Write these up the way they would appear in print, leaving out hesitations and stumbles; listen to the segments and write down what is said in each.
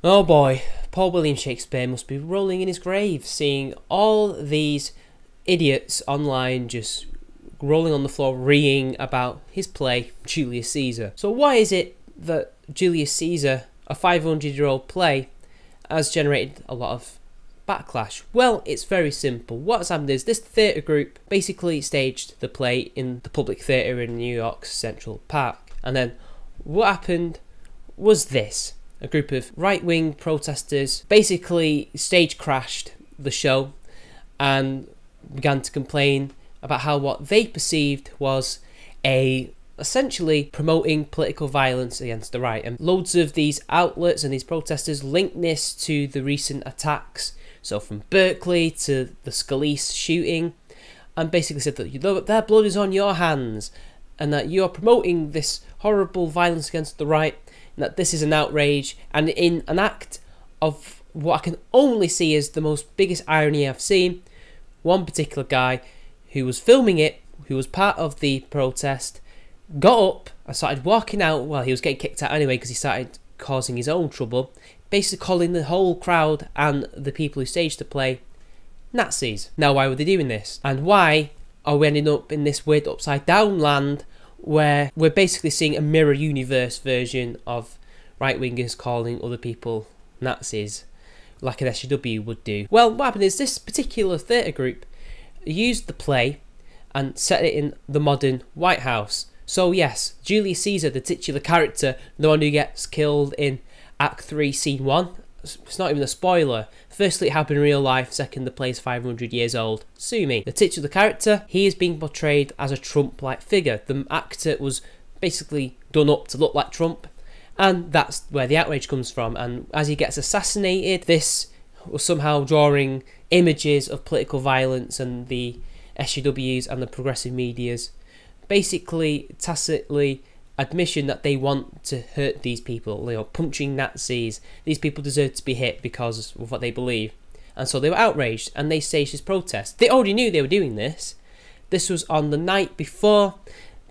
Oh boy, Paul William Shakespeare must be rolling in his grave seeing all these idiots online just rolling on the floor reeing about his play Julius Caesar. So why is it that Julius Caesar, a 500-year-old play, has generated a lot of backlash? Well, it's very simple. What's happened is this theatre group basically staged the play in the public theatre in New York's Central Park, and then what happened was this. A group of right-wing protesters basically stage crashed the show and began to complain about how what they perceived was essentially promoting political violence against the right. And loads of these outlets and these protesters linked this to the recent attacks, so from Berkeley to the Scalise shooting, and basically said that their blood is on your hands and that you're promoting this horrible violence against the right, and that this is an outrage, and in an act of what I can only see as the most biggest irony I've seen, one particular guy who was filming it, who was part of the protest, got up and started walking out. Well, he was getting kicked out anyway because he started causing his own trouble, basically calling the whole crowd and the people who staged the play Nazis. Now, why were they doing this? And why are we ending up in this weird upside down land where we're basically seeing a mirror universe version of right-wingers calling other people Nazis, like an SJW would do? Well, what happened is this particular theatre group used the play and set it in the modern White House. So yes, Julius Caesar, the titular character, the one who gets killed in Act 3, Scene 1, it's not even a spoiler. Firstly, it happened in real life. Second, the play's 500 years old. Sue me. The titular character, he is being portrayed as a Trump-like figure. The actor was basically done up to look like Trump, and that's where the outrage comes from. And as he gets assassinated, this was somehow drawing images of political violence, and the SJWs and the progressive media's basically tacitly admission that they want to hurt these people, punching Nazis. These people deserve to be hit because of what they believe. And so they were outraged and they staged this protest. They already knew they were doing this. This was on the night before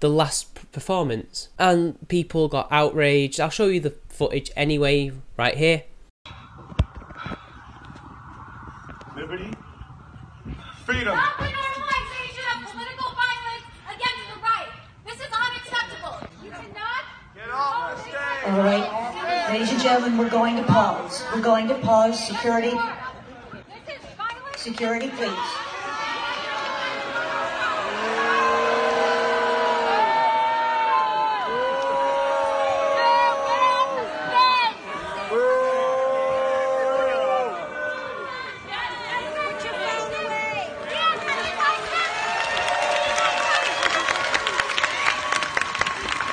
the last performance, and people got outraged. I'll show you the footage anyway, right here. Liberty, freedom. Stop the normalization of political violence against the right. This is unacceptable. You cannot. Get off the stage. All right, ladies and gentlemen, we're going to pause. We're going to pause. Security, This is violence. security, please.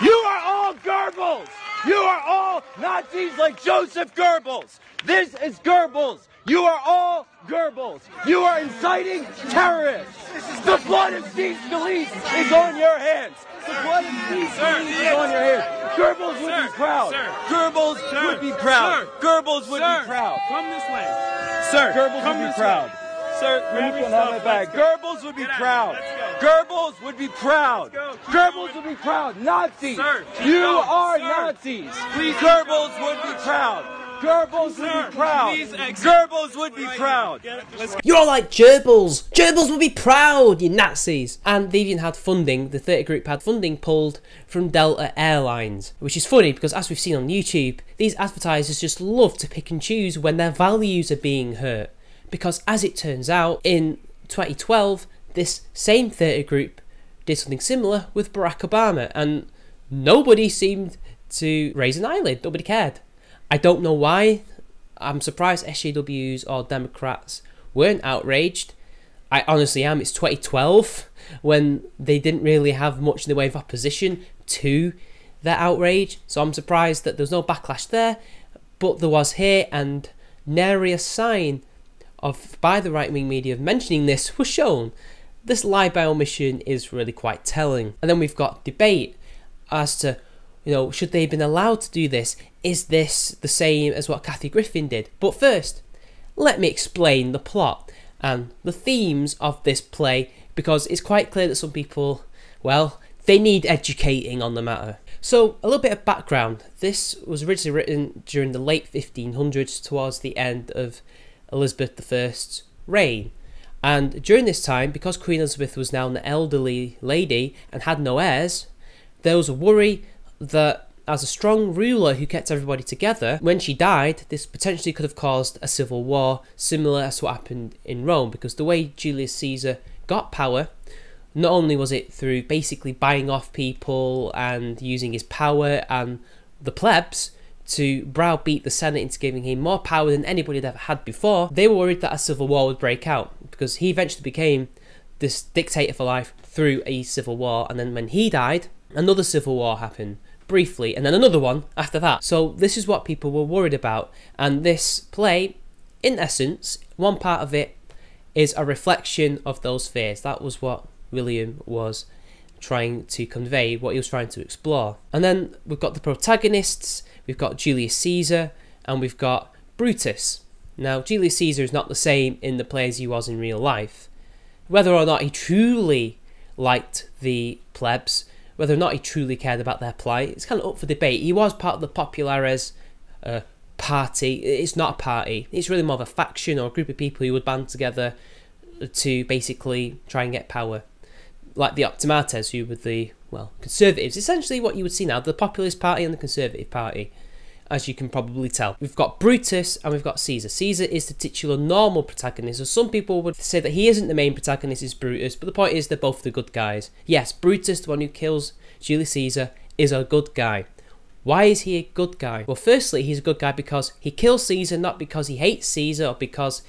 You are all Goebbels! You are all Nazis like Joseph Goebbels! This is Goebbels! You are all Goebbels! You are inciting terrorists! The blood of Steve Scalise is on your hands! The blood of Steve Scalise is on your hands! Goebbels would be proud! Goebbels would be proud! Goebbels would be proud! Come this way. Sir, Goebbels would be proud! Sir, grab your Can have stuff. it back. Goebbels would be proud. Goebbels would be proud. Goebbels would be proud. Nazis. Sir, keep You going. are Sir. Nazis. Please. Goebbels would be proud. Goebbels would Sir, be proud. please exit. Goebbels would be proud. Let's You're all like gerbils. Gerbils will be proud, you Nazis. And they even had funding. The theatre group had funding pulled from Delta Airlines, which is funny because, as we've seen on YouTube, these advertisers just love to pick and choose when their values are being hurt. Because as it turns out, in 2012, this same theatre group did something similar with Barack Obama, and nobody seemed to raise an eyelid. Nobody cared. I don't know why. I'm surprised SJWs or Democrats weren't outraged. I honestly am. It's 2012, when they didn't really have much in the way of opposition to their outrage, so I'm surprised that there was no backlash there, but there was here, and nary a sign by the right-wing media of mentioning this was shown. This lie by omission is really quite telling. And then we've got debate as to, should they have been allowed to do this? Is this the same as what Kathy Griffin did? But first, let me explain the plot and the themes of this play, because it's quite clear that some people, well, they need educating on the matter. So a little bit of background. This was originally written during the late 1500s, towards the end of Elizabeth I's reign. And during this time, because Queen Elizabeth was now an elderly lady and had no heirs, there was a worry that as a strong ruler who kept everybody together, when she died, this potentially could have caused a civil war, similar to what happened in Rome, because the way Julius Caesar got power, not only was it through basically buying off people and using his power and the plebs to browbeat the Senate into giving him more power than anybody had ever had before, they were worried that a civil war would break out, because he eventually became this dictator for life through a civil war, and then when he died, another civil war happened briefly, and then another one after that. So this is what people were worried about, and this play, in essence, one part of it is a reflection of those fears. That was what William was trying to convey, what he was trying to explore. And then we've got the protagonists, we've got Julius Caesar, and we've got Brutus. Now, Julius Caesar is not the same in the play as he was in real life. Whether or not he truly liked the plebs, whether or not he truly cared about their plight, it's kind of up for debate. He was part of the populares party. It's not a party. It's really more of a faction or a group of people who would band together to basically try and get power. Like the optimates, who were the, well, conservatives. Essentially what you would see now, the populist party and the conservative party, as you can probably tell. We've got Brutus and we've got Caesar. Caesar is the titular normal protagonist. So some people would say that he isn't the main protagonist, is Brutus, but the point is they're both the good guys. Yes, Brutus, the one who kills Julius Caesar, is a good guy. Why is he a good guy? Well, firstly, he's a good guy because he kills Caesar, not because he hates Caesar or because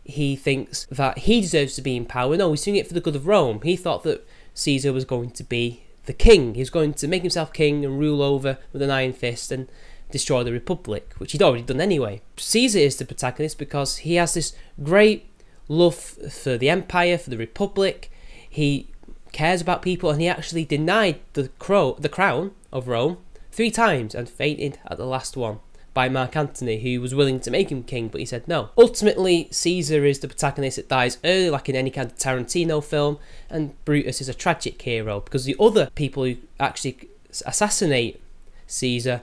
he thinks that he deserves to be in power. No, he's doing it for the good of Rome. He thought that Caesar was going to be the king. He was going to make himself king and rule over with an iron fist and destroy the Republic, which he'd already done anyway. Caesar is the protagonist because he has this great love for the empire, for the Republic. He cares about people, and he actually denied the crown of Rome 3 times and fainted at the last one by Mark Antony, who was willing to make him king, but he said no. Ultimately, Caesar is the protagonist that dies early, like in any kind of Tarantino film, and Brutus is a tragic hero because the other people who actually assassinate Caesar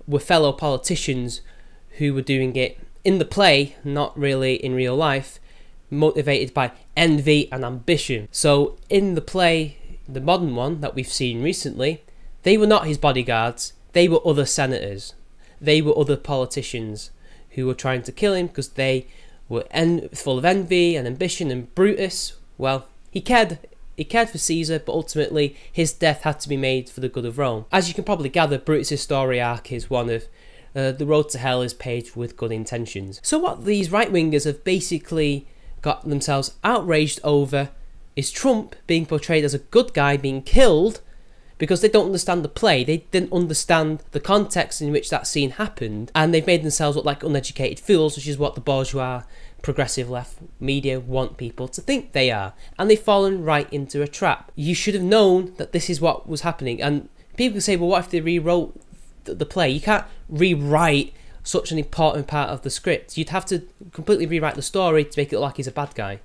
were fellow politicians who were doing it in the play, not really in real life, motivated by envy and ambition. So in the play, the modern one that we've seen recently, they were not his bodyguards, they were other senators. They were other politicians who were trying to kill him because they were full of envy and ambition. And Brutus, well, he cared for Caesar, but ultimately his death had to be made for the good of Rome. As you can probably gather, Brutus' story arc is one of the road to hell is paved with good intentions. So what these right-wingers have basically got themselves outraged over is Trump being portrayed as a good guy being killed because they don't understand the play. They didn't understand the context in which that scene happened, and they've made themselves look like uneducated fools, which is what the bourgeois progressive left media want people to think they are, and they've fallen right into a trap. You should have known that this is what was happening. And people say, well, what if they rewrote the play? You can't rewrite such an important part of the script. You'd have to completely rewrite the story to make it look like he's a bad guy,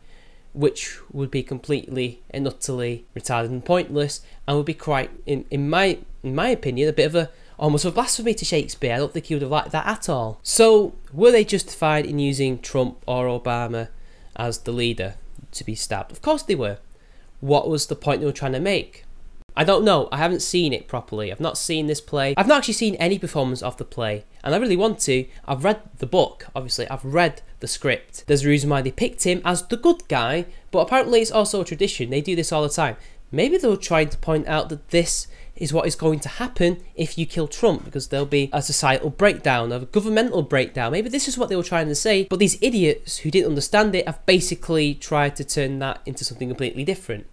which would be completely and utterly retarded and pointless, and would be quite, in my opinion, a bit of a almost a blasphemy to Shakespeare. I don't think he would have liked that at all. So were they justified in using Trump or Obama as the leader to be stabbed? Of course they were. What was the point they were trying to make? I don't know. I haven't seen it properly. I've not seen this play. I've not actually seen any performance of the play, and I really want to. I've read the book, obviously. I've read the script. There's a reason why they picked him as the good guy, but apparently it's also a tradition. They do this all the time. Maybe they were trying to point out that this is what is going to happen if you kill Trump, because there'll be a societal breakdown, a governmental breakdown. Maybe this is what they were trying to say, but these idiots who didn't understand it have basically tried to turn that into something completely different.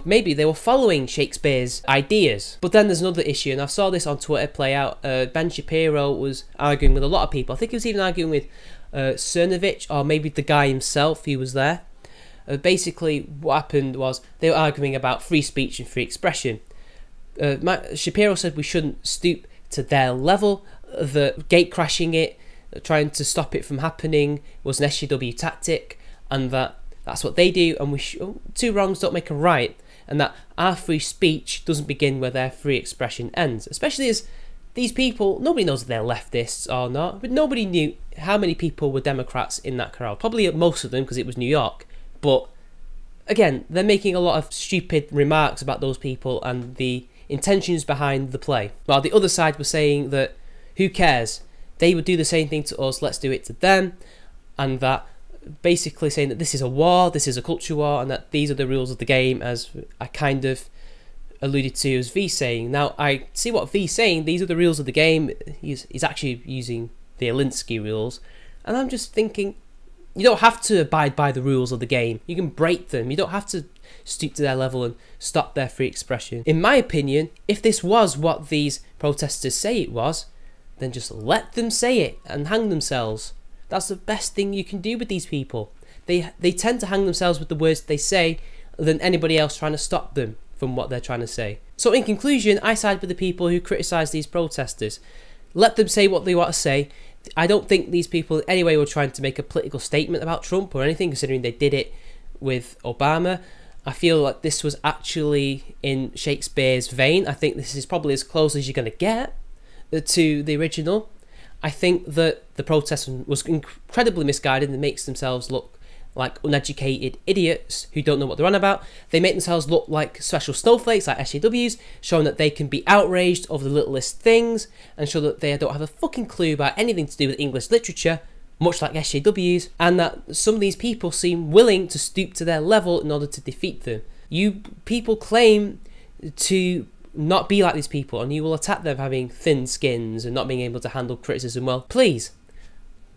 Maybe they were following Shakespeare's ideas. But then there's another issue, and I saw this on Twitter play out. Ben Shapiro was arguing with a lot of people. I think he was even arguing with Cernovich, or maybe the guy himself who was there. Basically, what happened was they were arguing about free speech and free expression. Shapiro said we shouldn't stoop to their level. The gate crashing it, trying to stop it from happening, was an SJW tactic, and that's what they do, and two wrongs don't make a right. and that our free speech doesn't begin where their free expression ends. Especially as these people, nobody knows if they're leftists or not, but nobody knew how many people were Democrats in that crowd. Probably most of them, because it was New York. But again, they're making a lot of stupid remarks about those people and the intentions behind the play. While the other side was saying that, who cares? They would do the same thing to us, let's do it to them. And that basically saying that this is a war, this is a culture war, and that these are the rules of the game, as I kind of alluded to as V saying. Now, I see what V's saying, these are the rules of the game. He's actually using the Alinsky rules. And I'm just thinking, you don't have to abide by the rules of the game. You can break them. You don't have to stoop to their level and stop their free expression. In my opinion, if this was what these protesters say it was, then just let them say it and hang themselves. That's the best thing you can do with these people. They tend to hang themselves with the words they say than anybody else trying to stop them from what they're trying to say. So in conclusion, I side with the people who criticise these protesters. Let them say what they want to say. I don't think these people in any way were trying to make a political statement about Trump or anything, considering they did it with Obama. I feel like this was actually in Shakespeare's vein. I think this is probably as close as you're going to get to the original. I think that the protest was incredibly misguided and makes themselves look like uneducated idiots who don't know what they're on about. They make themselves look like special snowflakes, like SJWs, showing that they can be outraged over the littlest things and show that they don't have a fucking clue about anything to do with English literature, much like SJWs, and that some of these people seem willing to stoop to their level in order to defeat them. You people claim to not be like these people, and you will attack them for having thin skins and not being able to handle criticism well. Please,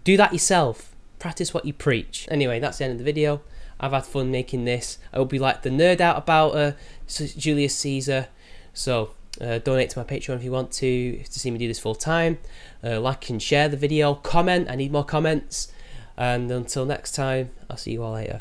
do that yourself. Practice what you preach. Anyway, that's the end of the video. I've had fun making this. I hope you like the nerd out about Julius Caesar. So donate to my Patreon if you want to see me do this full time. Like and share the video. Comment. I need more comments. And until next time, I'll see you all later.